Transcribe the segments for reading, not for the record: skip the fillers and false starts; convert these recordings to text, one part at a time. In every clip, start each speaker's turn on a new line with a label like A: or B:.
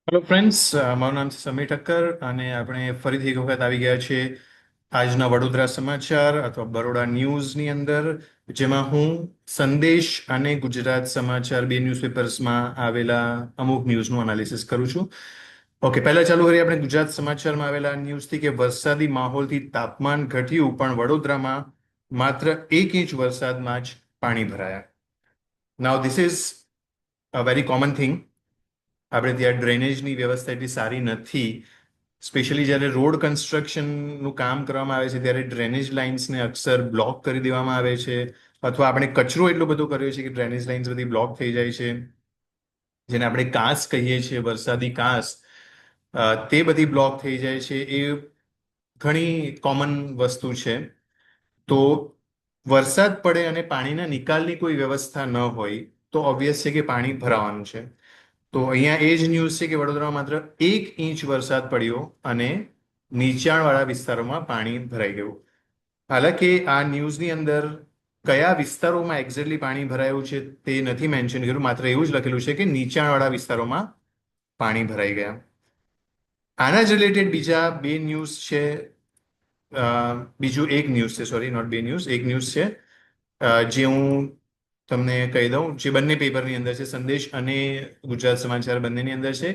A: Hello friends, મારું નામ છે સમીર ઠક્કર અને આપણે ફરીથી એક વખત આવી ગયા છે આજના વડોદરા સમાચાર અથવા બરોડા ન્યૂઝની અંદર, જેમાં હું સંદેશ અને ગુજરાત સમાચાર બે ન્યૂઝપેપર્સમાં આવેલા અમુક ન્યૂઝનું એનાલિસિસ કરું છું. ઓકે, પહેલા ચાલુ કરીએ આપણે ગુજરાત સમાચારમાં આવેલા ન્યૂઝથી કે વરસાદી માહોલથી તાપમાન ઘટ્યું પણ વડોદરામાં માત્ર 1 ઇંચ વરસાદમાં જ પાણી ભરાયા. નાવ this is a very common thing. આપણે ત્યાં ડ્રેનેજની વ્યવસ્થા એટલી સારી નથી. સ્પેશિયલી જ્યારે રોડ કન્સ્ટ્રક્શનનું કામ કરવામાં આવે છે ત્યારે ડ્રેનેજ લાઇન્સને અક્સર બ્લોક કરી દેવામાં આવે છે, અથવા આપણે કચરો એટલો બધો કર્યો છે કે ડ્રેનેજ લાઇન્સ બધી બ્લોક થઈ જાય છે, જેને આપણે કાંસ કહીએ છીએ, વરસાદી કાંસ. તે બધી બ્લોક થઈ જાય છે. એ ઘણી કોમન વસ્તુ છે. તો વરસાદ પડે અને પાણીના નિકાલની કોઈ વ્યવસ્થા ન હોય તો ઓબ્વિયસ છે કે પાણી ભરાવાનું છે. તો અહીંયા એ જ ન્યૂઝ છે કે વડોદરામાં માત્ર 1 ઇંચ વરસાદ પડ્યો અને નીચાણવાળા વિસ્તારોમાં પાણી ભરાઈ ગયું. હાલાકી આ ન્યૂઝની અંદર કયા વિસ્તારોમાં એક્ઝેક્ટલી પાણી ભરાયું છે તે નથી મેન્શન કર્યું, માત્ર એવું જ લખેલું છે કે નીચાણવાળા વિસ્તારોમાં પાણી ભરાઈ ગયા. આના જ રિલેટેડ બીજા બે ન્યૂઝ છે. બીજું એક ન્યૂઝ છે, સોરી, નોટ બે ન્યૂઝ, એક ન્યૂઝ છે જે હું તમને કહી દઉં, જે બંને પેપરની અંદર છે, સંદેશ અને ગુજરાત સમાચાર બંનેની અંદર છે,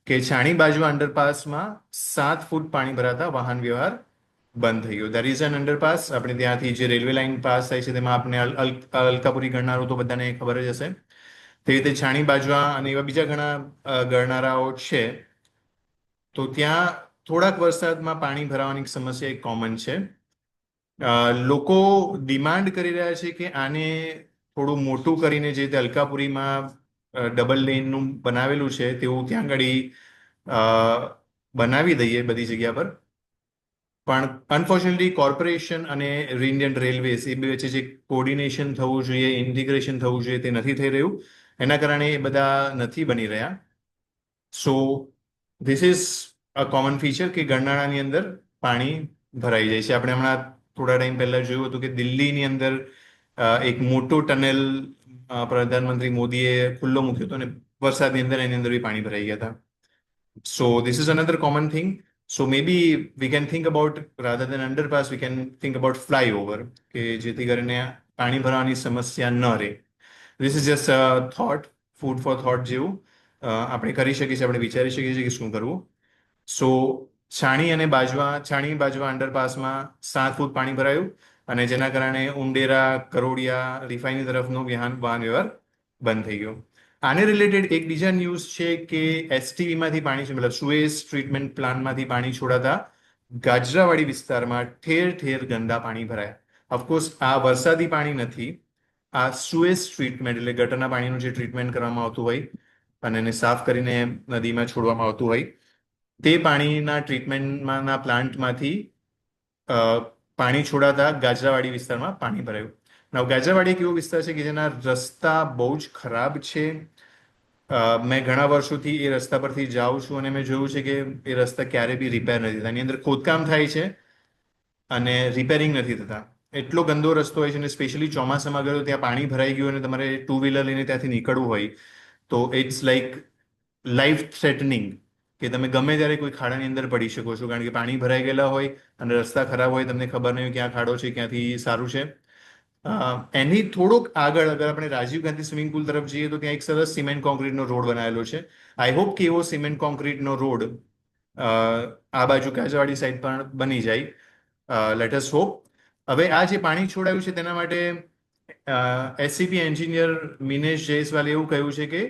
A: કે છાણી બાજવા અંડરપાસમાં 7 ફૂટ પાણી ભરાતા વાહન વ્યવહાર બંધ થઈ ગયો. There is an underpass. આપણે ત્યાંથી જે રેલવે લાઇન પાસ થાય છે તેમાં આપણે અલકાપુરી ગણનારું તો બધાને ખબર જ હશે. તે રીતે છાણી બાજવા અને એવા બીજા ઘણા ગણનારાઓ છે. તો ત્યાં થોડાક વરસાદમાં પાણી ભરાવાની સમસ્યા એક કોમન છે. લોકો ડિમાન્ડ કરી રહ્યા છે કે આને થોડું મોટું કરીને, જે રીતે અલકાપુરીમાં ડબલ લેનનું બનાવેલું છે તેવું ત્યાં આગળ બનાવી દઈએ બધી જગ્યા પર. પણ અનફોર્ચ્યુનેટલી કોર્પોરેશન અને ઇન્ડિયન રેલવેઝ એ બે વચ્ચે જે કોર્ડિનેશન થવું જોઈએ, ઇન્ટિગ્રેશન થવું જોઈએ, તે નથી થઈ રહ્યું. એના કારણે એ બધા નથી બની રહ્યા. સો this is a common feature કે ગરનાળાની અંદર પાણી ભરાઈ જાય છે. આપણે હમણાં થોડા ટાઈમ પહેલા જોયું હતું કે દિલ્હીની અંદર એક મોટો ટનલ પ્રધાનમંત્રી મોદીએ ખુલ્લો મૂક્યો હતો અને વરસાદની અંદર એની અંદર બી પાણી ભરાઈ ગયા હતા. So this is another common thing. So maybe we can think about, rather than underpass, we can think about flyover, કે જેથી કરીને પાણી ભરવાની સમસ્યા ન રહે. This is just a thought, food for thought જેવું. આપણે કરી શકીએ છીએ, આપણે વિચારી શકીએ છીએ કે શું કરવું. સો છાણી બાજવા અંડરપાસમાં 7 ફૂટ પાણી ભરાયું અને જેના કારણે ઉંડેરા, કરોડિયા, રિફાઇનરી તરફનો વાહન વ્યવહાર બંધ થઈ ગયો. આને રિલેટેડ એક બીજા ન્યૂઝ છે કે એસટીવીમાંથી પાણી, મતલબ સુએઝ ટ્રીટમેન્ટ પ્લાન્ટમાંથી પાણી છોડાતા ગાજરાવાડી વિસ્તારમાં ઠેર ઠેર ગંદા પાણી ભરાયા. ઓફકોર્સ આ વરસાદી પાણી નથી, આ સુએઝ ટ્રીટમેન્ટ એટલે ગટરના પાણીનું જે ટ્રીટમેન્ટ કરવામાં આવતું હોય અને એને સાફ કરીને નદીમાં છોડવામાં આવતું હોય, તે પાણીના ટ્રીટમેન્ટમાંના પ્લાન્ટમાંથી પાણી છોડાતા ગાજરાવાડી વિસ્તારમાં પાણી ભરાયું. now ગાજરાવાડી એક એવો વિસ્તાર છે કે જેના રસ્તા બહુ જ ખરાબ છે. મેં ઘણા વર્ષોથી એ રસ્તા પરથી જાઉં છું અને મેં જોયું છે કે એ રસ્તા ક્યારે બી રિપેર નથી થતા. એની અંદર ખોદકામ થાય છે અને રિપેરિંગ નથી થતા. એટલો ગંદો રસ્તો હોય છે, અને સ્પેશિયલી ચોમાસામાં અગર ત્યાં પાણી ભરાઈ ગયું અને તમારે ટુ વ્હીલર લઈને ત્યાંથી નીકળવું હોય તો ઇટ્સ લાઈક લાઈફ થ્રેટનિંગ, કે તમે ગમે ત્યારે કોઈ ખાડાની અંદર પડી શકો છો, કારણ કે પાણી ભરાઈ ગયેલા હોય અને રસ્તા ખરાબ હોય, તમને ખબર નહીં હોય ક્યાં ખાડો છે, ક્યાંથી સારું છે. એની થોડુંક આગળ અગર આપણે રાજીવ ગાંધી સ્વિમિંગ પુલ તરફ જઈએ તો ત્યાં એક સરસ સિમેન્ટ કોન્ક્રીટનો રોડ બનાવેલો છે. આઈ હોપ કે એવો સિમેન્ટ કોન્ક્રીટનો રોડ આ બાજુ કાજવાડી સાઈડ પણ બની જાય. Let us hope. હવે આ જે પાણી છોડાયું છે તેના માટે એસસીપી એન્જિનિયર મિનેશ જયસ્વાલે એવું કહ્યું છે કે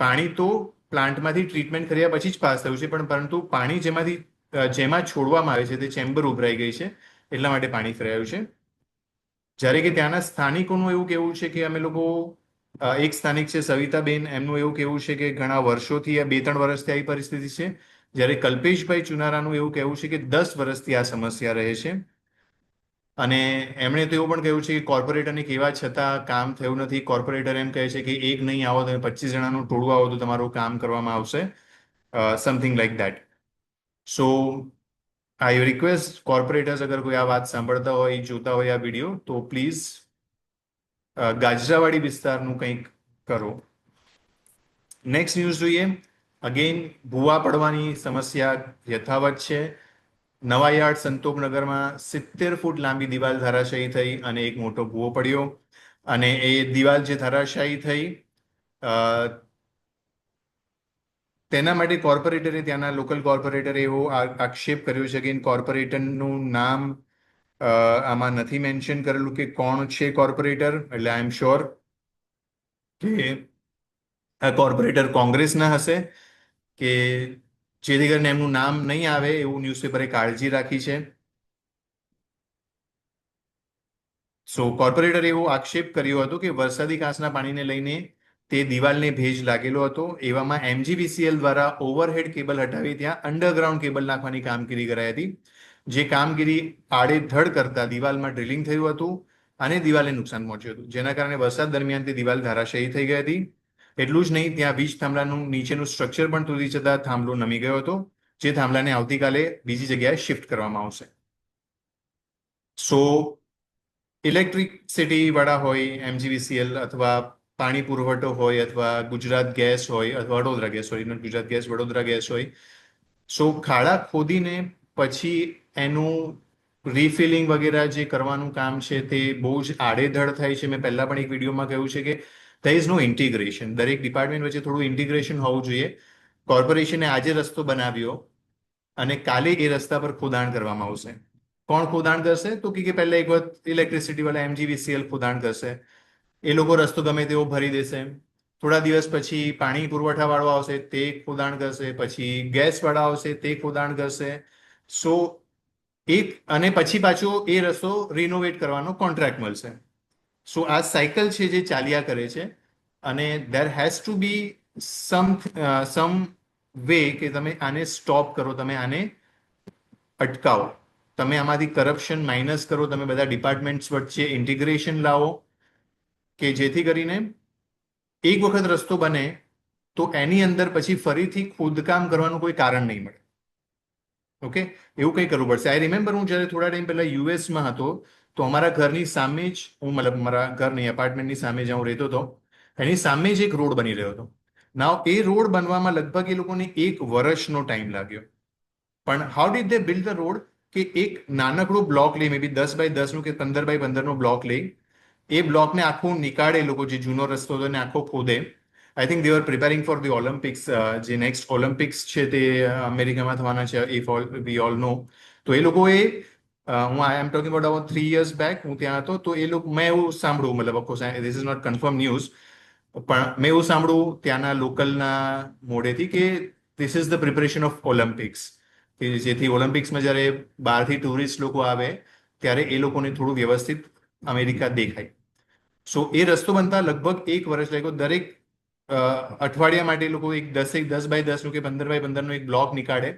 A: પાણી તો પ્લાન્ટમાંથી ટ્રીટમેન્ટ કર્યા પછી જ પાસ થયું છે, પણ પરંતુ પાણી જેમાં છોડવામાં આવે છે તે ચેમ્બર ઉભરાઈ ગઈ છે, એટલા માટે પાણી ફેરાયું છે. જ્યારે કે ત્યાંના સ્થાનિકોનું એવું કહેવું છે કે અમે લોકો, એક સ્થાનિક છે સવિતાબેન, એમનું એવું કહેવું છે કે ઘણા વર્ષોથી, 2-3 વર્ષથી આવી પરિસ્થિતિ છે. જ્યારે કલ્પેશભાઈ ચુનારાનું એવું કહેવું છે કે 10 વર્ષથી આ સમસ્યા રહે છે. અને એમણે તો એવું પણ કહ્યું છે કે કોર્પોરેટરને કહેવા છતાં કામ થયું નથી. કોર્પોરેટર એમ કહે છે કે એક નહીં આવો, તમે 25 જણાનું ટોળું આવો તો તમારું કામ કરવામાં આવશે, something like that. So I request corporators, અગર કોઈ આ વાત સાંભળતા હોય, જોતા હોય આ વિડીયો, તો પ્લીઝ ગાજરાવાડી વિસ્તારનું કંઈક કરો. નેક્સ્ટ ન્યૂઝ જોઈએ. અગેન ભૂવા પડવાની સમસ્યા યથાવત છે. નવાયાર્ડ સંતોકનગરમાં 70 ફૂટ લાંબી દિવાલ ધરાશાયી થઈ અને એક મોટો ભૂવો પડ્યો. અને એ દિવાલ જે ધરાશાયી થઈ અ, તેના માટે કોર્પોરેટરે, ત્યાંના લોકલ કોર્પોરેટરે એવો આક્ષેપ કર્યો છે કે કોર્પોરેટરનું નામ આમાં નથી મેન્શન કરેલું કે કોણ છે કોર્પોરેટર. એટલે આઈ એમ શ્યોર કે આ કોર્પોરેટર કોંગ્રેસના હશે, કે જેથી કરીને એમનું નામ નહીં આવે એવું ન્યૂઝપેપરે કાળજી રાખી છે. કોર્પોરેટરે એવો આક્ષેપ કર્યો હતો કે વરસાદી કાંસના પાણીને લઈને તે દિવાલને ભેજ લાગેલો હતો. એવામાં MGVCL દ્વારા ઓવરહેડ કેબલ હટાવી ત્યાં અંડરગ્રાઉન્ડ કેબલ નાખવાની કામગીરી કરાઈ હતી. જે કામગીરી આડેધડ કરતા દિવાલમાં ડ્રિલિંગ થયું હતું અને દિવાલને નુકસાન પહોંચ્યું હતું, જેના કારણે વરસાદ દરમિયાન તે દિવાલ ધરાશાયી થઈ ગઈ હતી. એટલું જ નહીં, ત્યાં વીજ થાંભલાનું નીચેનું સ્ટ્રક્ચર પણ તૂટી જતા થાંભલો નમી ગયો હતો, જે થાંભલાને આવતીકાલે બીજી જગ્યાએ શિફ્ટ કરવામાં આવશે. સો ઇલેક્ટ્રિસિટી વાળા હોય, MGVCL અથવા પાણી પુરવઠો હોય અથવા ગુજરાત ગેસ હોય અથવા વડોદરા ગેસ હોય, ગુજરાત ગેસ વડોદરા ગેસ હોય, ખાડા ખોદીને પછી એનું રિફિલિંગ વગેરે જે કરવાનું કામ છે તે બહુ જ આડેધડ થાય છે. મેં પહેલા પણ એક વિડીયોમાં કહ્યું છે કે there ઇઝ નો ઇન્ટિગ્રેશન. દરેક ડિપાર્ટમેન્ટ વચ્ચે થોડું ઇન્ટિગ્રેશન હોવું જોઈએ. કોર્પોરેશને આજે રસ્તો બનાવ્યો અને કાલે એ રસ્તા પર ખોદાણ કરવામાં આવશે. કોણ ખોદાણ કરશે? તો કે પહેલા એક વખત ઇલેક્ટ્રિસિટી વાળા MGVCL ખોદાણ કરશે. એ લોકો રસ્તો ગમે તેવો ભરી દેશે. થોડા દિવસ પછી પાણી પુરવઠા વાળો આવશે, તે ખોદાણ કરશે. પછી ગેસ વાળા આવશે, તે ખોદાણ કરશે. અને પછી પાછો એ રસ્તો રિનોવેટ કરવાનો કોન્ટ્રાક્ટ મળશે. આ સાયકલ છે જે ચાલ્યા કરે છે. અને there has to be some way કે તમે આને સ્ટોપ કરો, તમે આને અટકાવો, તમે આમાંથી કરપ્શન માઇનસ કરો, તમે બધા ડિપાર્ટમેન્ટ્સ વચ્ચે ઇન્ટિગ્રેશન લાવો, કે જેથી કરીને એક વખત રસ્તો બને તો એની અંદર પછી ફરીથી ખોદકામ કરવાનું કોઈ કારણ નહીં મળે. ઓકે, એવું કંઈ કરવું પડશે. આઈ રિમેમ્બર, હું જ્યારે થોડા ટાઈમ પહેલા યુએસમાં હતો તો અમારા ઘરની સામે જ, મતલબ મારા ઘરની એપાર્ટમેન્ટની સામે જ્યાં હું રહેતો હતો એની સામે જ એક રોડ બની રહ્યો હતો. નાવ એ રોડ બનવામાં લગભગ એ લોકોને 1 વર્ષનો ટાઈમ લાગ્યો. પણ how did they build the road? કે એક નાનકડો બ્લોક લઈ, મે બી 10x10નું કે 15x15નો બ્લોક લઈ, એ બ્લોકને આખું નીકાળે, લોકો જે જૂનો રસ્તો હતો એને આખો ખોદે. I think they are preparing for the Olympics. જે નેક્સ્ટ ઓલિમ્પિક્સ છે તે અમેરિકામાં થવાના છે, ઇફ વી ઓલ નો. તો એ લોકોએ, હું I am talking about 3 years back, હું ત્યાં હતો તો એ લોકો, મેં એવું સાંભળ્યું, મતલબ of course this is not confirm news, પણ મેં એવું સાંભળ્યું ત્યાંના લોકલના મોઢેથી કે this is the preparation of Olympics, કે જેથી ઓલિમ્પિક્સમાં જ્યારે બહારથી ટુરિસ્ટ લોકો આવે ત્યારે એ લોકોને થોડું વ્યવસ્થિત અમેરિકા દેખાય. એ રસ્તો બનતા લગભગ 1 વર્ષ લાગ્યો. દરેક અઠવાડિયા માટે લોકો એક 10x10નું કે 15x15નું એક બ્લોક નીકાળે,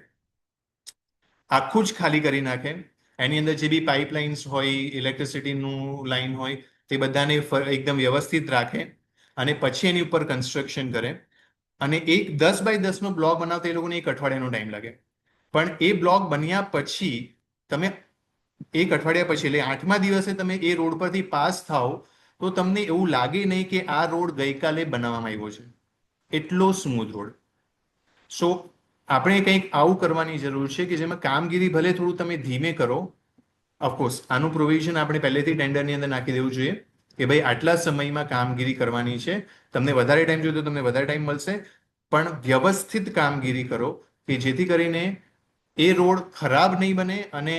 A: આખું જ ખાલી કરી નાખે. એની અંદર જે બી પાઇપલાઇન્સ હોય, ઇલેક્ટ્રિસિટીનું લાઇન હોય, તે બધાને એકદમ વ્યવસ્થિત રાખે અને પછી એની ઉપર કન્સ્ટ્રક્શન કરે. અને એક 10x10નો બ્લોક બનાવતા એ લોકોને 1 અઠવાડિયાનો ટાઈમ લાગે. પણ એ બ્લોક બન્યા પછી તમે 1 અઠવાડિયા પછી, એટલે 8મા દિવસે તમે એ રોડ પરથી પાસ થાઓ તો તમને એવું લાગે નહીં કે આ રોડ ગઈકાલે બનાવવામાં આવ્યો છે. એટલો સ્મૂથ રોડ. આપણે કંઈક આવું કરવાની જરૂર છે કે જેમાં કામગીરી ભલે થોડું તમે ધીમે કરો. ઓફકોર્સ આનું પ્રોવિઝન આપણે પહેલેથી ટેન્ડરની અંદર નાખી દેવું જોઈએ કે ભાઈ આટલા સમયમાં કામગીરી કરવાની છે, તમને વધારે ટાઈમ જોઈએ તો તમને વધારે ટાઈમ મળશે, પણ વ્યવસ્થિત કામગીરી કરો કે જેથી કરીને એ રોડ ખરાબ નહીં બને અને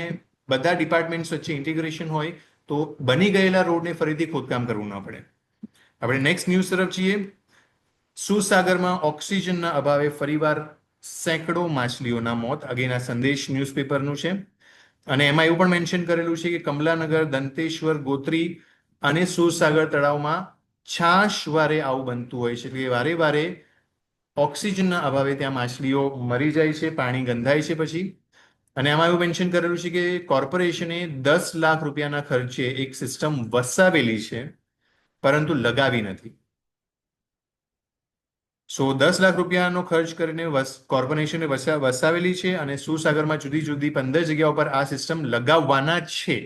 A: બધા ડિપાર્ટમેન્ટ્સ વચ્ચે ઇન્ટિગ્રેશન હોય તો બની ગયેલા રોડને ફરીથી ખોદકામ કરવું ન પડે. આપણે નેક્સ્ટ ન્યૂઝ તરફ જઈએ. સુસાગરમાં ઓક્સિજનના અભાવે ફરીવાર સેંકડો માછલીઓના મોત. અગેન આ સંદેશ ન્યૂઝપેપરનું છે અને એમાં એવું પણ મેન્શન કરેલું છે કે કમલાનગર, દંતેશ્વર, ગોત્રી અને સુરસાગર તળાવમાં છાશ વારે આવું બનતું હોય છે કે વારે વારે ઓક્સિજનના અભાવે ત્યાં માછલીઓ મરી જાય છે, પાણી ગંધાય છે પછી. અને આમાં એવું મેન્શન કરેલું છે કે કોર્પોરેશને 10 લાખ રૂપિયાના ખર્ચે એક સિસ્ટમ વસાવેલી છે પરંતુ લગાવી નથી. 10 લાખ રૂપિયાનો ખર્ચ કરીને કોર્પોરેશને વસાવેલી છે અને સુસાગરમાં જુદી જુદી 15 જગ્યાઓ પર આ સિસ્ટમ લગાવવાના છે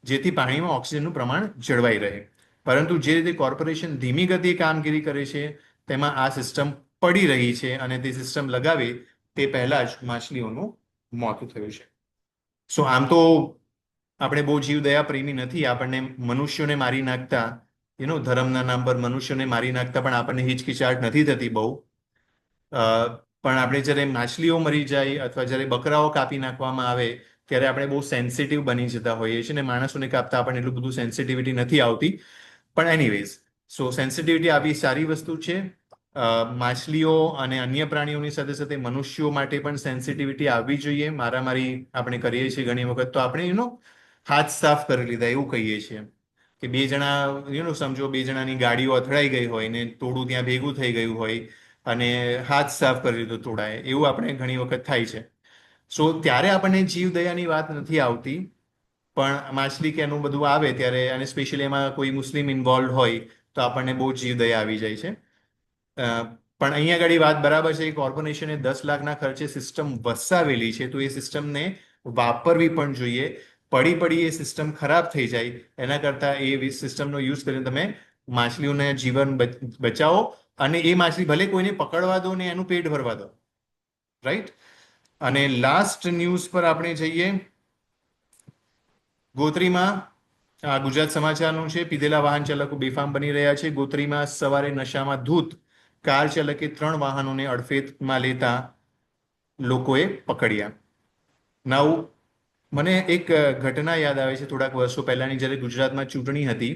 A: જેથી પાણીમાં ઓક્સિજનનું પ્રમાણ જળવાઈ રહે. પરંતુ જે રીતે કોર્પોરેશન ધીમી ગતિએ કામગીરી કરે છે તેમાં આ સિસ્ટમ પડી રહી છે અને તે સિસ્ટમ લગાવે તે પહેલા જ માછલીઓનું મોત થયું છે. સો આમ તો આપણે બહુ જીવદયા પ્રેમી નથી, આપણને મનુષ્યોને મારી નાખતા ધર્મના નામ પર મનુષ્યોને મારી નાખતા પણ આપણને હિચકિચાટ નથી થતી બહુ. પણ આપણે જ્યારે માછલીઓ મરી જાય અથવા જ્યારે બકરાઓ કાપી નાખવામાં આવે ત્યારે આપણે બહુ સેન્સિટિવ બની જતા હોઈએ છીએ, ને માણસોને કાપતા આપણને એટલું બધું સેન્સિટિવિટી નથી આવતી. પણ એનીવેઝ, સો સેન્સિટિવિટી આવી સારી વસ્તુ છે. માછલીઓ અને અન્ય પ્રાણીઓની સાથે સાથે મનુષ્યો માટે પણ સેન્સિટિવિટી આવવી જોઈએ. મારામારી આપણે કરીએ છીએ ઘણી વખત તો આપણે હાથ સાફ કરી લીધા એવું કહીએ છીએ કે બે જણા સમજો બે જણાની ગાડીઓ અથડાઈ ગઈ હોય ને ટોળું ત્યાં ભેગું થઈ ગયું હોય અને હાથ સાફ કરી લીધો ટોળાએ, એવું આપણે ઘણી વખત થાય છે. સો ત્યારે આપણને જીવદયાની વાત નથી આવતી, પણ માછલી કે એનું બધું આવે ત્યારે, અને સ્પેશિયલી એમાં કોઈ મુસ્લિમ ઇન્વોલ્વ હોય તો આપણને બહુ જીવદયા આવી જાય છે. પણ અહીંયા આગળ વાત બરાબર છે કે કોર્પોરેશને 10 લાખના ખર્ચે સિસ્ટમ વસાવેલી છે, તો એ સિસ્ટમને વાપરવી પણ જોઈએ. પડી એ સિસ્ટમ ખરાબ થઈ જાય એના કરતાં એ સિસ્ટમનો યુઝ કરીને તમે માછલીઓને જીવન બચાવો, અને એ માછલી ભલે કોઈને પકડવા દો ને એનું પેટ ભરવા દો, રાઈટ. અને લાસ્ટ ન્યૂઝ પર આપણે જઈએ. ગોત્રીમાં ગુજરાત સમાચારનું છે. પીધેલા વાહન ચાલકો બેફામ બની રહ્યા છે. ગોત્રીમાં સવારે નશામાં ધૂત કાર ચાલકે 3 વાહનોને અડફેટમાં લેતા લોકોએ પકડ્યા. નવ મને એક ઘટના યાદ આવે છે થોડાક વર્ષો પહેલાની, જ્યારે ગુજરાતમાં ચૂંટણી હતી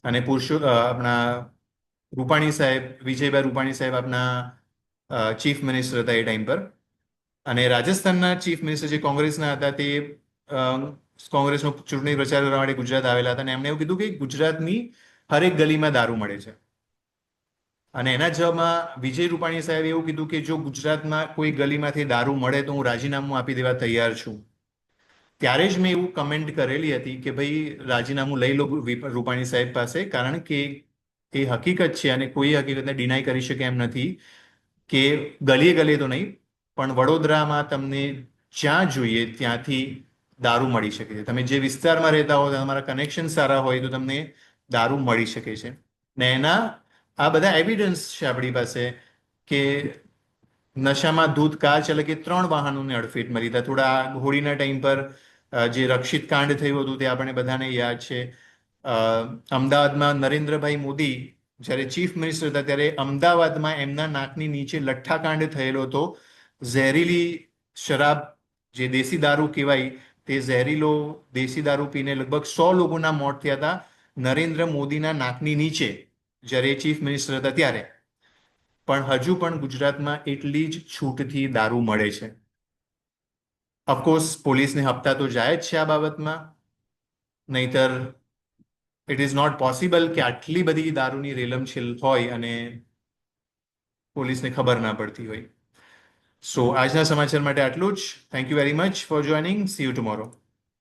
A: અને આપણા રૂપાણી સાહેબ, વિજયભાઈ રૂપાણી સાહેબ આપણા ચીફ મિનિસ્ટર હતા એ ટાઈમ પર, અને રાજસ્થાનના ચીફ મિનિસ્ટર જે કોંગ્રેસના હતા તે કોંગ્રેસનો ચૂંટણી પ્રચાર કરવા માટે ગુજરાત આવેલા હતા, અને એમણે એવું કીધું કે ગુજરાતની હરેક ગલીમાં દારૂ મળે છે. અને એના જવાબમાં વિજય રૂપાણી સાહેબે એવું કીધું કે જો ગુજરાતમાં કોઈ ગલીમાંથી દારૂ મળે તો હું રાજીનામું આપી દેવા તૈયાર છું. ત્યારે જ મેં એવું કમેન્ટ કરેલી હતી કે ભાઈ રાજીનામું લઈ લો રૂપાણી સાહેબ પાસે, કારણ કે એ હકીકત છે અને કોઈ હકીકતને ડિનાય કરી શકે એમ નથી કે ગલીએ ગલીએ તો નહીં, પણ વડોદરામાં તમને જ્યાં જોઈએ ત્યાંથી દારૂ મળી શકે છે. તમે જે વિસ્તારમાં રહેતા હો, તમારા કનેક્શન સારા હોય તો તમને દારૂ મળી શકે છે. ને એના આ બધા એવિડન્સ છે આપણી પાસે કે નશામાં ધૂત કાર ચાલકે 3 વાહનોને અડફેટમાં લીધા. થોડા હોળીના ટાઈમ પર જે રક્ષિત કાંડ થયું હતું તે આપણે બધાને યાદ છે. અમદાવાદમાં નરેન્દ્રભાઈ મોદી જ્યારે ચીફ મિનિસ્ટર હતા ત્યારે અમદાવાદમાં એમના નાકની નીચે લઠ્ઠાકાંડ થયેલો હતો. ઝેરીલી શરાબ, જે દેશી દારૂ કહેવાય, તે ઝેરીલો દેશી દારૂ પીને લગભગ 100 લોકોના મોત થયા હતા નરેન્દ્ર મોદીના નાકની નીચે, જ્યારે ચીફ મિનિસ્ટર હતા ત્યારે. પણ હજુ પણ ગુજરાતમાં એટલી જ છૂટથી દારૂ મળે છે. ઓફકોર્સ પોલીસને હપ્તા તો જાય જ છે આ બાબતમાં, નહીતર ઇટ ઇઝ નોટ પોસિબલ કે આટલી બધી દારૂની રેલમછેલ હોય અને પોલીસને ખબર ના પડતી હોય. સો આજના સમાચાર માટે આટલું જ. Thank you very much for joining. C you tomorrow.